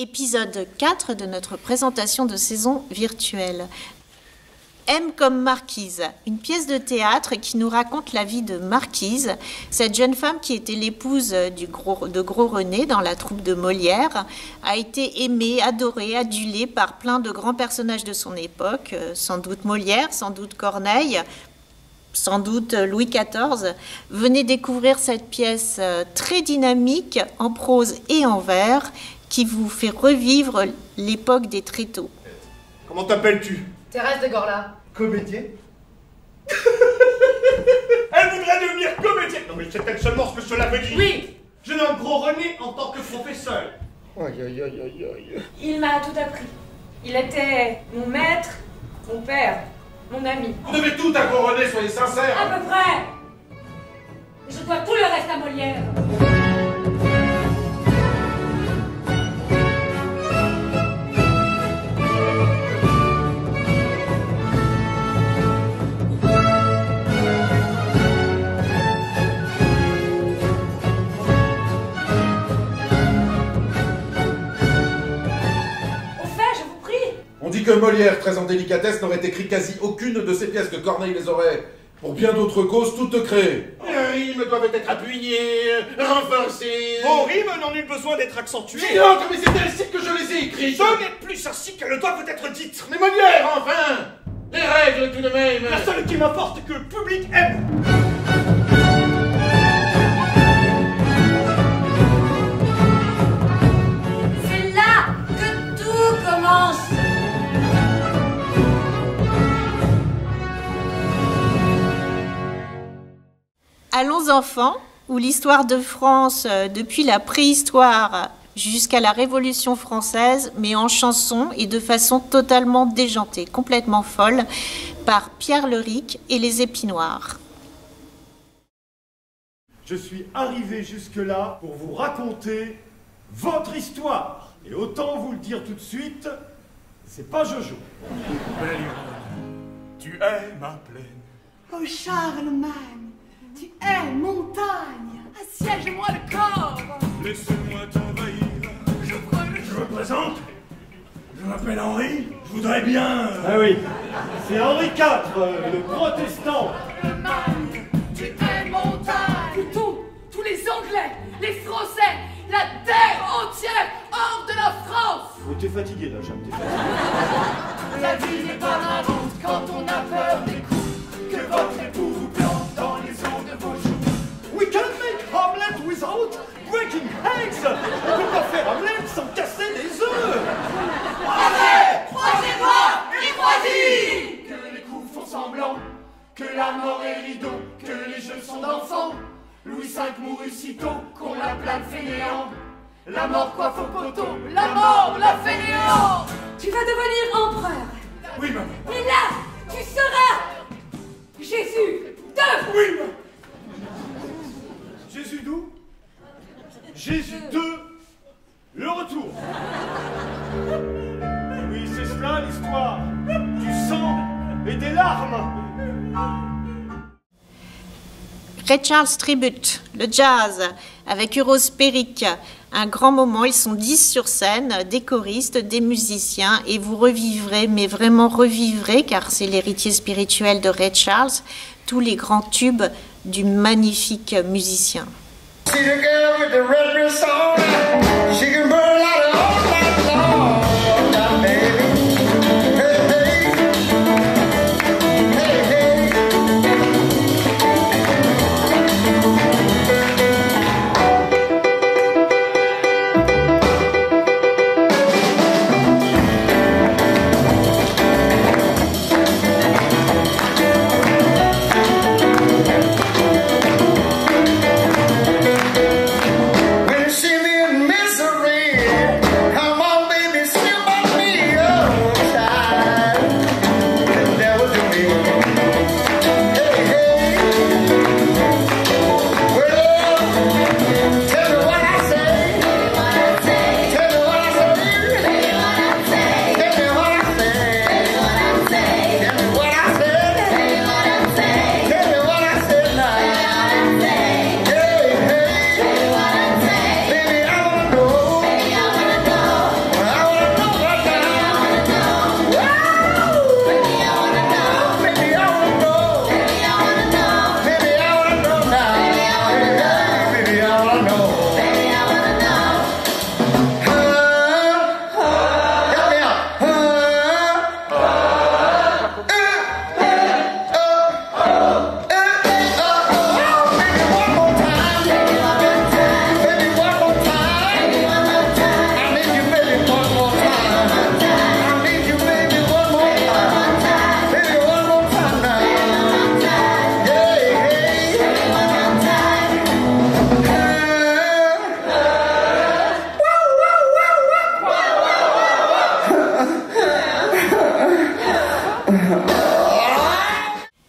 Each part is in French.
Épisode 4 de notre présentation de saison virtuelle. M comme Marquise, une pièce de théâtre qui nous raconte la vie de Marquise, cette jeune femme qui était l'épouse de Gros René dans la troupe de Molière, a été aimée, adorée, adulée par plein de grands personnages de son époque, sans doute Molière, sans doute Corneille, sans doute Louis XIV. Venez découvrir cette pièce très dynamique, en prose et en vers, qui vous fait revivre l'époque des tréteaux. Comment t'appelles-tu? Thérèse de Gorla. Comédienne? Elle voudrait devenir comédienne! Non mais c'est elle seulement ce que je l'avais dit! Oui! Je nomme Gros René en tant que professeur! Aïe aïe aïe aïe aïe... Il m'a tout appris. Il était mon maître, mon père, mon ami. Vous devez tout à Gros René, soyez sincères! À peu près! Je dois tout le reste à Molière. On dit que Molière, très en délicatesse, n'aurait écrit quasi aucune de ses pièces, que Corneille les aurait, pour bien d'autres causes, toutes créées. Les rimes doivent être appuyées, renforcées... Vos rimes n'ont nul besoin d'être accentuées. Silence, mais c'est ainsi que je les ai écrites. Ce n'est plus ainsi qu'elles doivent être dites. Mais Molière, enfin! Les règles tout de même. La seule qui m'importe que le public aime. C'est là que tout commence. Allons enfants, où l'histoire de France, depuis la préhistoire jusqu'à la Révolution française, mais en chanson et de façon totalement déjantée, complètement folle, par Pierre Leric et les Épinoirs. Je suis arrivé jusque-là pour vous raconter votre histoire. Et autant vous le dire tout de suite, c'est pas Jojo. Tu es ma plaine. Oh Charlemagne, tu es montagne, assiège-moi le corps. Laissez-moi t'envahir. Je me présente. Je m'appelle Henri. Je voudrais bien... Ah oui, c'est Henri IV, le protestant. Charlemagne, tu es montagne. Plutôt, tous les Anglais, les Français, la terre entière hors de la France. Oh, t'es fatigué là, Jeanne, t'es fatigué. La vie n'est pas marrante quand on a peur des coups que votre époux vous plante dans les os de vos joues. We can make omelette without breaking eggs. On peut pas faire omelette sans casser les œufs. Croisez-moi et croisez. Que les coups font semblant, que la mort est rideau, que les jeux sont d'enfants. Louis V mourut sitôt qu'on l'appela le fainéant. La mort coiffe au poteau, la mort l'a fait néant. Tu vas devenir empereur. Oui, maman. Et là, tu seras Jésus de... Oui, maman. Jésus d'où? Jésus de... Le retour. Oui, c'est cela l'histoire. Du sang et des larmes. Ray Charles Tribute, le jazz, avec Euros Perric. Un grand moment, ils sont 10 sur scène, des choristes, des musiciens, et vous revivrez, mais vraiment revivrez, car c'est l'héritier spirituel de Ray Charles, tous les grands tubes du magnifique musicien. See the girl with the red dress on, she can burn like a all night long, now, baby. Hey, hey, hey, hey. When you see me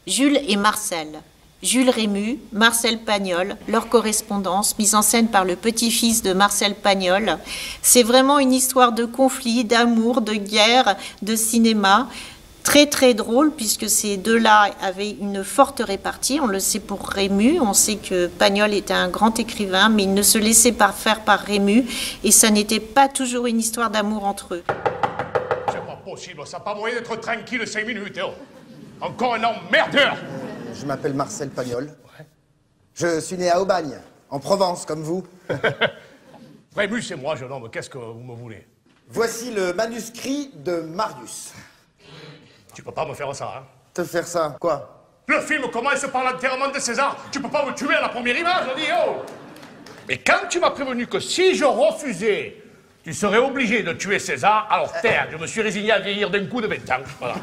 Jules et Marcel. Jules Rému, Marcel Pagnol, leur correspondance, mise en scène par le petit-fils de Marcel Pagnol. C'est vraiment une histoire de conflit, d'amour, de guerre, de cinéma. Très très drôle puisque ces deux-là avaient une forte répartie. On le sait pour Rému, on sait que Pagnol était un grand écrivain, mais il ne se laissait pas faire par Rému et ça n'était pas toujours une histoire d'amour entre eux. C'est pas possible, ça n'a pas moyen d'être tranquille 5 minutes. Oh. Encore un emmerdeur. Je m'appelle Marcel Pagnol. Ouais. Je suis né à Aubagne, en Provence, comme vous. Rému, c'est moi, jeune homme. Qu'est-ce que vous me voulez? Voici le manuscrit de Marius. Tu peux pas me faire ça, hein? Te faire ça, quoi? Le film commence par l'enterrement de César. Tu peux pas me tuer à la première image, je dis, oh! Mais quand tu m'as prévenu que si je refusais, tu serais obligé de tuer César, alors terre, je me suis résigné à vieillir d'un coup de 20 ans. Voilà.